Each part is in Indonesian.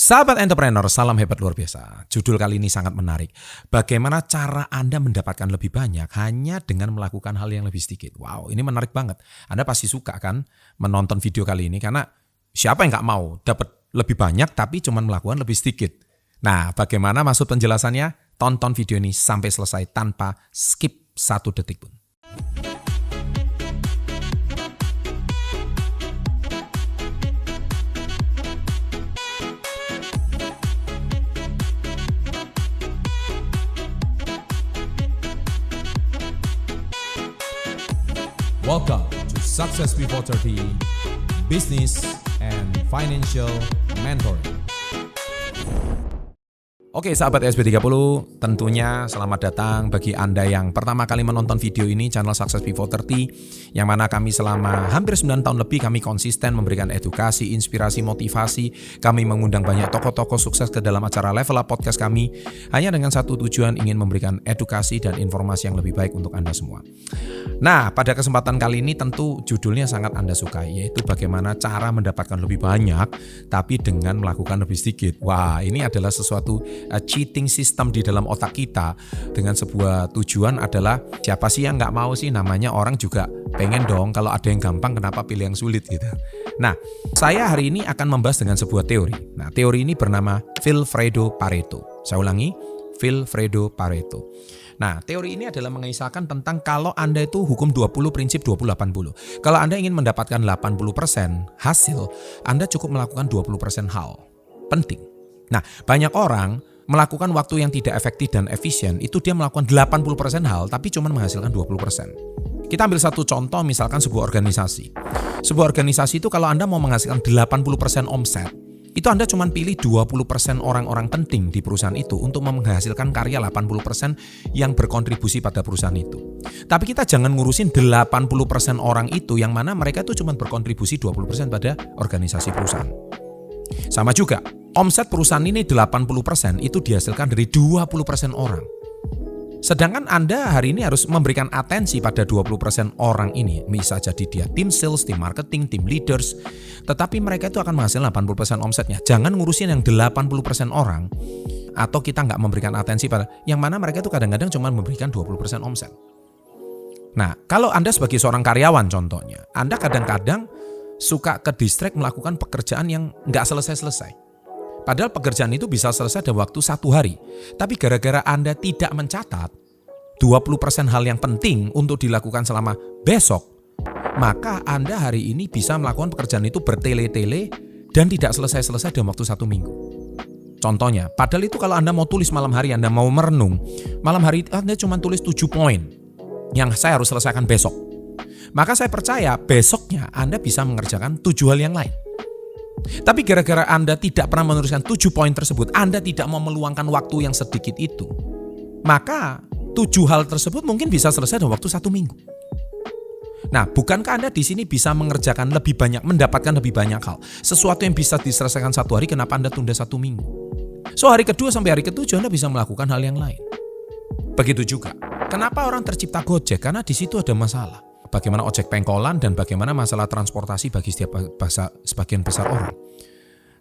Sahabat entrepreneur, salam hebat luar biasa. Judul kali ini sangat menarik. Bagaimana cara Anda mendapatkan lebih banyak hanya dengan melakukan hal yang lebih sedikit. Wow, ini menarik banget. Anda pasti suka kan menonton video kali ini karena siapa yang gak mau dapat lebih banyak tapi cuma melakukan lebih sedikit. Nah, bagaimana maksud penjelasannya? Tonton video ini sampai selesai tanpa skip 1 detik pun. Welcome to Success Before 30 Business and Financial Mentoring. Oke sahabat SB30, tentunya selamat datang bagi Anda yang pertama kali menonton video ini channel Success Before 30, yang mana kami selama hampir 9 tahun lebih kami konsisten memberikan edukasi, inspirasi, motivasi. Kami mengundang banyak tokoh-tokoh sukses ke dalam acara Level Up Podcast kami hanya dengan satu tujuan, ingin memberikan edukasi dan informasi yang lebih baik untuk Anda semua. Nah, pada kesempatan kali ini tentu judulnya sangat Anda sukai, yaitu bagaimana cara mendapatkan lebih banyak tapi dengan melakukan lebih sedikit. Wah, ini adalah sesuatu cheating system di dalam otak kita dengan sebuah tujuan adalah siapa sih yang nggak mau sih, namanya orang juga pengen dong kalau ada yang gampang kenapa pilih yang sulit gitu. Nah, saya hari ini akan membahas dengan sebuah teori. Nah, teori ini bernama Vilfredo Pareto. Saya ulangi, Vilfredo Pareto. Nah, teori ini adalah mengisahkan tentang kalau Anda itu hukum 20 prinsip 20-80. Kalau Anda ingin mendapatkan 80% hasil, Anda cukup melakukan 20% hal penting. Nah, banyak orang melakukan waktu yang tidak efektif dan efisien, itu dia melakukan 80% hal tapi cuma menghasilkan 20%. Kita ambil satu contoh, misalkan sebuah organisasi. Sebuah organisasi itu kalau Anda mau menghasilkan 80% omset, itu Anda cuma pilih 20% orang-orang penting di perusahaan itu untuk menghasilkan karya 80% yang berkontribusi pada perusahaan itu. Tapi kita jangan ngurusin 80% orang itu yang mana mereka itu cuma berkontribusi 20% pada organisasi perusahaan. Sama juga, omset perusahaan ini 80% itu dihasilkan dari 20% orang. Sedangkan Anda hari ini harus memberikan atensi pada 20% orang ini. Bisa jadi dia tim sales, tim marketing, tim leaders. Tetapi mereka itu akan menghasilkan 80% omsetnya. Jangan ngurusin yang 80% orang. Atau kita nggak memberikan atensi pada yang mana mereka itu kadang-kadang cuma memberikan 20% omset. Nah, kalau Anda sebagai seorang karyawan contohnya, Anda kadang-kadang suka ke distract melakukan pekerjaan yang nggak selesai-selesai. Padahal pekerjaan itu bisa selesai dalam waktu 1 hari. Tapi gara-gara Anda tidak mencatat 20% hal yang penting untuk dilakukan selama besok, maka Anda hari ini bisa melakukan pekerjaan itu bertele-tele dan tidak selesai-selesai dalam waktu 1 minggu. Contohnya, padahal itu kalau Anda mau tulis malam hari, Anda mau merenung, malam hari Anda cuma tulis 7 poin yang saya harus selesaikan besok. Maka saya percaya besoknya Anda bisa mengerjakan 7 hal yang lain. Tapi gara-gara Anda tidak pernah menuliskan 7 poin tersebut, Anda tidak mau meluangkan waktu yang sedikit itu, maka 7 hal tersebut mungkin bisa selesai dalam waktu 1 minggu. Nah, bukankah Anda di sini bisa mengerjakan lebih banyak, mendapatkan lebih banyak hal? Sesuatu yang bisa diselesaikan 1 hari, kenapa Anda tunda 1 minggu? So, hari kedua sampai hari ke-7 Anda bisa melakukan hal yang lain. Begitu juga, kenapa orang tercipta Gojek? Karena di situ ada masalah. Bagaimana ojek pengkolan dan bagaimana masalah transportasi bagi sebagian besar orang.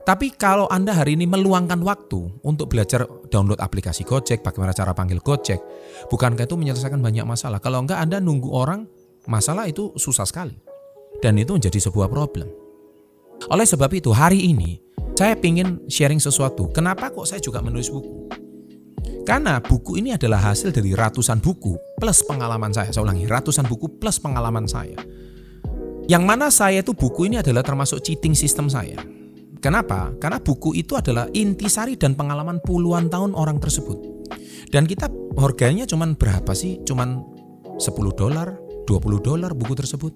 Tapi kalau Anda hari ini meluangkan waktu untuk belajar download aplikasi Gojek, bagaimana cara panggil Gojek, bukankah itu menyelesaikan banyak masalah? Kalau enggak Anda nunggu orang, masalah itu susah sekali. Dan itu menjadi sebuah problem. Oleh sebab itu hari ini saya ingin sharing sesuatu. Kenapa kok saya juga menulis buku? Karena buku ini adalah hasil dari ratusan buku plus pengalaman saya. Saya ulangi, ratusan buku plus pengalaman saya. Yang mana saya itu buku ini adalah termasuk cheating system saya. Kenapa? Karena buku itu adalah intisari dan pengalaman puluhan tahun orang tersebut. Dan kita harganya cuman berapa sih? Cuman $10, $20 buku tersebut.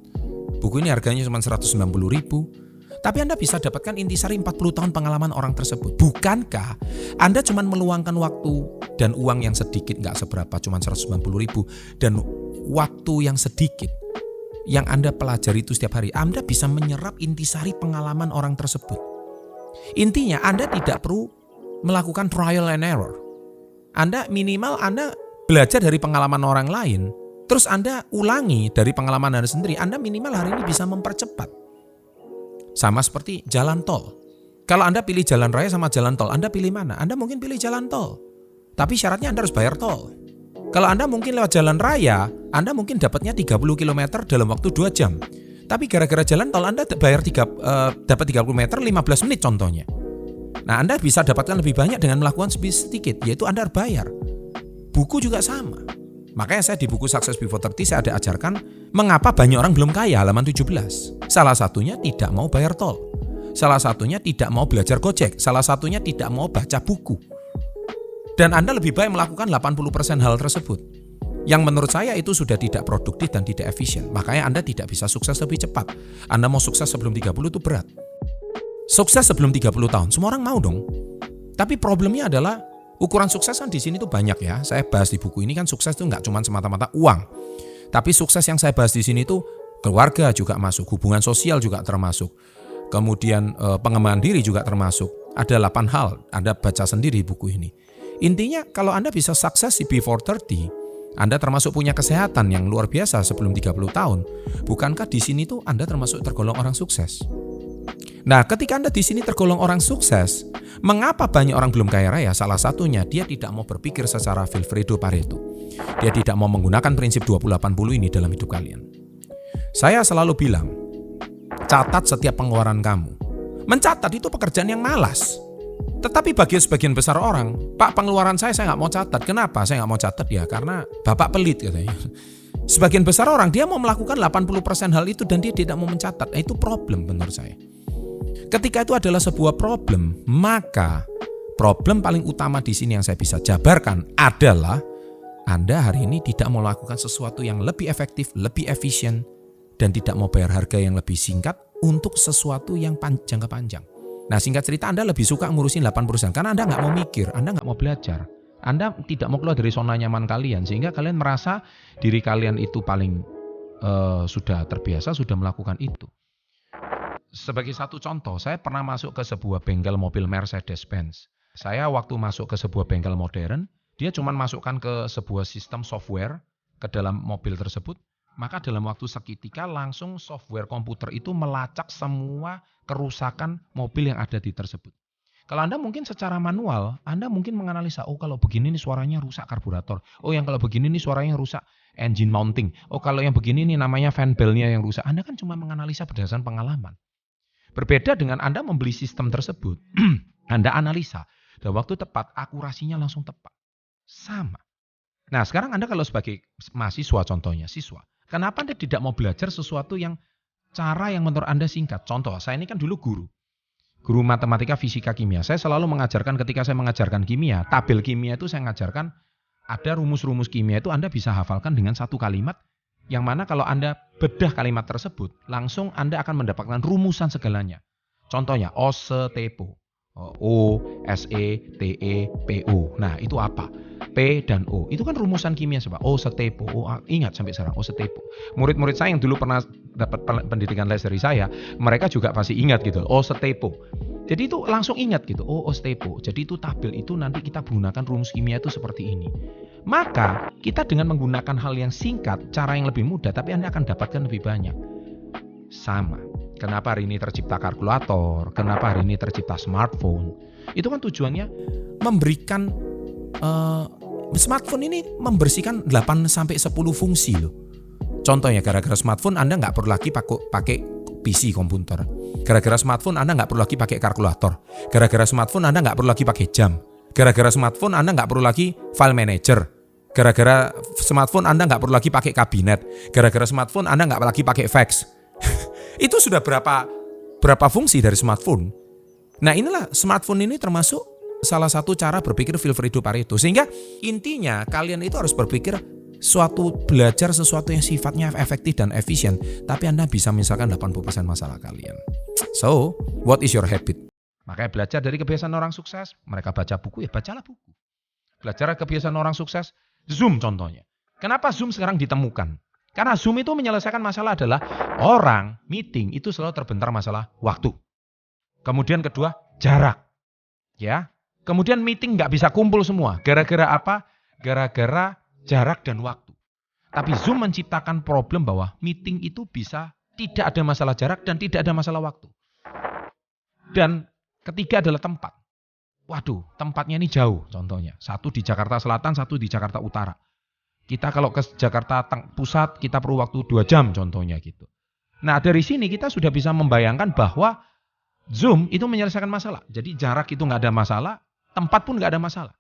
Buku ini harganya cuma 190.000. Tapi Anda bisa dapatkan intisari 40 tahun pengalaman orang tersebut. Bukankah Anda cuma meluangkan waktu dan uang yang sedikit, nggak seberapa, cuma 190.000, dan waktu yang sedikit yang Anda pelajari itu setiap hari, Anda bisa menyerap intisari pengalaman orang tersebut. Intinya Anda tidak perlu melakukan trial and error. Anda minimal Anda belajar dari pengalaman orang lain, terus Anda ulangi dari pengalaman Anda sendiri. Anda minimal hari ini bisa mempercepat. Sama seperti jalan tol. Kalau Anda pilih jalan raya sama jalan tol, Anda pilih mana? Anda mungkin pilih jalan tol. Tapi syaratnya Anda harus bayar tol. Kalau Anda mungkin lewat jalan raya, Anda mungkin dapatnya 30 km dalam waktu 2 jam. Tapi gara-gara jalan tol Anda dapat 30 meter 15 menit contohnya. Nah, Anda bisa dapatkan lebih banyak dengan melakukan sedikit, yaitu Anda harus bayar. Buku juga sama. Makanya saya di buku Success Before 30 saya ada ajarkan mengapa banyak orang belum kaya, halaman 17. Salah satunya tidak mau bayar tol. Salah satunya tidak mau belajar Gojek. Salah satunya tidak mau baca buku. Dan Anda lebih baik melakukan 80% hal tersebut. Yang menurut saya itu sudah tidak produktif dan tidak efisien. Makanya Anda tidak bisa sukses lebih cepat. Anda mau sukses sebelum 30 itu berat. Sukses sebelum 30 tahun, semua orang mau dong. Tapi problemnya adalah ukuran sukses kan di sini tuh banyak ya. Saya bahas di buku ini kan sukses itu nggak cuma semata-mata uang. Tapi sukses yang saya bahas di sini tuh keluarga juga masuk, hubungan sosial juga termasuk. Kemudian pengembangan diri juga termasuk. Ada 8 hal, Anda baca sendiri buku ini. Intinya kalau Anda bisa sukses di before 30, Anda termasuk punya kesehatan yang luar biasa sebelum 30 tahun. Bukankah di sini tuh Anda termasuk tergolong orang sukses? Nah, ketika Anda di sini tergolong orang sukses, mengapa banyak orang belum kaya raya? Salah satunya dia tidak mau berpikir secara Vilfredo Pareto. Dia tidak mau menggunakan prinsip 20-80 ini dalam hidup kalian. Saya selalu bilang, catat setiap pengeluaran kamu. Mencatat itu pekerjaan yang malas. Tetapi bagi sebagian besar orang, Pak, pengeluaran saya nggak mau catat. Kenapa saya nggak mau catat? Ya karena Bapak pelit katanya. Sebagian besar orang dia mau melakukan 80% hal itu dan dia tidak mau mencatat. Itu problem menurut saya. Ketika itu adalah sebuah problem, maka problem paling utama di sini yang saya bisa jabarkan adalah Anda hari ini tidak mau melakukan sesuatu yang lebih efektif, lebih efisien, dan tidak mau bayar harga yang lebih singkat untuk sesuatu yang jangka panjang. Nah, singkat cerita Anda lebih suka ngurusin 8% karena Anda nggak mau mikir, Anda nggak mau belajar. Anda tidak mau keluar dari zona nyaman kalian sehingga kalian merasa diri kalian itu paling sudah terbiasa, sudah melakukan itu. Sebagai satu contoh, saya pernah masuk ke sebuah bengkel mobil Mercedes-Benz. Saya waktu masuk ke sebuah bengkel modern, dia cuma masukkan ke sebuah sistem software ke dalam mobil tersebut. Maka dalam waktu seketika langsung software komputer itu melacak semua kerusakan mobil yang ada di tersebut. Kalau Anda mungkin secara manual, Anda mungkin menganalisa, oh kalau begini nih suaranya rusak karburator. Oh yang kalau begini nih suaranya rusak engine mounting. Oh kalau yang begini nih namanya fan bell-nya yang rusak. Anda kan cuma menganalisa berdasarkan pengalaman. Berbeda dengan Anda membeli sistem tersebut, Anda analisa. Dan waktu tepat, akurasinya langsung tepat. Sama. Nah sekarang Anda kalau sebagai mahasiswa contohnya, siswa. Kenapa Anda tidak mau belajar sesuatu yang cara yang menurut Anda singkat? Contoh, saya ini kan dulu guru matematika, fisika, kimia. Saya selalu mengajarkan ketika saya mengajarkan kimia, tabel kimia itu saya mengajarkan ada rumus-rumus kimia itu Anda bisa hafalkan dengan satu kalimat yang mana kalau Anda bedah kalimat tersebut, langsung Anda akan mendapatkan rumusan segalanya. Contohnya, osetepo. O, S-E, T-E, P-O. Nah, itu apa? P dan O. Itu kan rumusan kimia coba. Osetepo. Ingat sampai sekarang, osetepo. Murid-murid saya yang dulu pernah dapat pendidikan les dari saya, mereka juga pasti ingat gitu. Osetepo. Jadi itu langsung ingat gitu. Oh, osetepo. Jadi itu tabel itu nanti kita gunakan rumus kimia itu seperti ini. Maka kita dengan menggunakan hal yang singkat, cara yang lebih mudah, tapi Anda akan dapatkan lebih banyak. Sama. Kenapa hari ini tercipta kalkulator? Kenapa hari ini tercipta smartphone? Itu kan tujuannya memberikan smartphone ini membersihkan 8-10 fungsi loh. Contohnya gara-gara smartphone Anda nggak perlu lagi pakai PC komputer. Gara-gara smartphone Anda nggak perlu lagi pakai kalkulator. Gara-gara smartphone Anda nggak perlu lagi pakai jam. Gara-gara smartphone Anda nggak perlu lagi file manager. Gara-gara smartphone Anda nggak perlu lagi pakai kabinet. Gara-gara smartphone Anda nggak lagi pakai fax. Itu sudah berapa fungsi dari smartphone. Nah inilah smartphone ini termasuk salah satu cara berpikir Vilfredo Pareto. Sehingga intinya kalian itu harus berpikir belajar sesuatu yang sifatnya efektif dan efisien. Tapi Anda bisa misalkan 80% masalah kalian. So, what is your habit? Makanya belajar dari kebiasaan orang sukses. Mereka baca buku, ya bacalah buku. Belajar kebiasaan orang sukses. Zoom contohnya. Kenapa Zoom sekarang ditemukan? Karena Zoom itu menyelesaikan masalah adalah orang meeting itu selalu terbentar masalah waktu. Kemudian kedua, jarak. Ya. Kemudian meeting nggak bisa kumpul semua. Gara-gara apa? Gara-gara jarak dan waktu. Tapi Zoom menciptakan problem bahwa meeting itu bisa tidak ada masalah jarak dan tidak ada masalah waktu. Dan Ketiga adalah tempat. Waduh, tempatnya ini jauh contohnya. Satu di Jakarta Selatan, satu di Jakarta Utara. Kita kalau ke Jakarta Pusat, kita perlu waktu 2 jam contohnya gitu. Nah, dari sini kita sudah bisa membayangkan bahwa Zoom itu menyelesaikan masalah. Jadi jarak itu nggak ada masalah, tempat pun nggak ada masalah.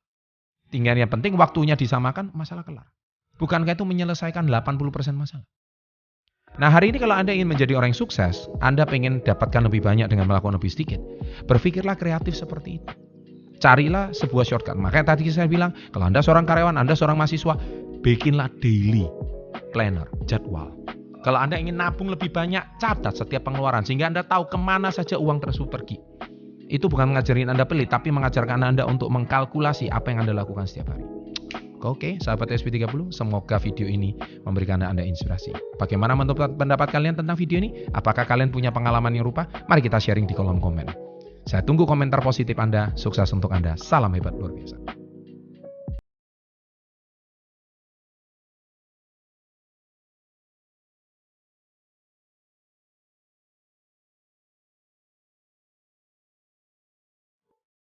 Tinggal yang penting waktunya disamakan, masalah kelar. Bukankah itu menyelesaikan 80% masalah? Nah, hari ini kalau Anda ingin menjadi orang yang sukses, Anda pengen dapatkan lebih banyak dengan melakukan lebih sedikit, berpikirlah kreatif seperti itu. Carilah sebuah shortcut. Makanya tadi saya bilang, kalau Anda seorang karyawan, Anda seorang mahasiswa, bikinlah daily planner, jadwal. Kalau Anda ingin nabung lebih banyak, catat setiap pengeluaran sehingga Anda tahu kemana saja uang tersebut pergi. Itu bukan mengajarin Anda pelit, tapi mengajarkan Anda untuk mengkalkulasi apa yang Anda lakukan setiap hari. Oke, sahabat SP30, semoga video ini memberikan Anda inspirasi. Bagaimana menurut pendapat kalian tentang video ini? Apakah kalian punya pengalaman yang rupa? Mari kita sharing di kolom komen. Saya tunggu komentar positif Anda. Sukses untuk Anda. Salam hebat luar biasa.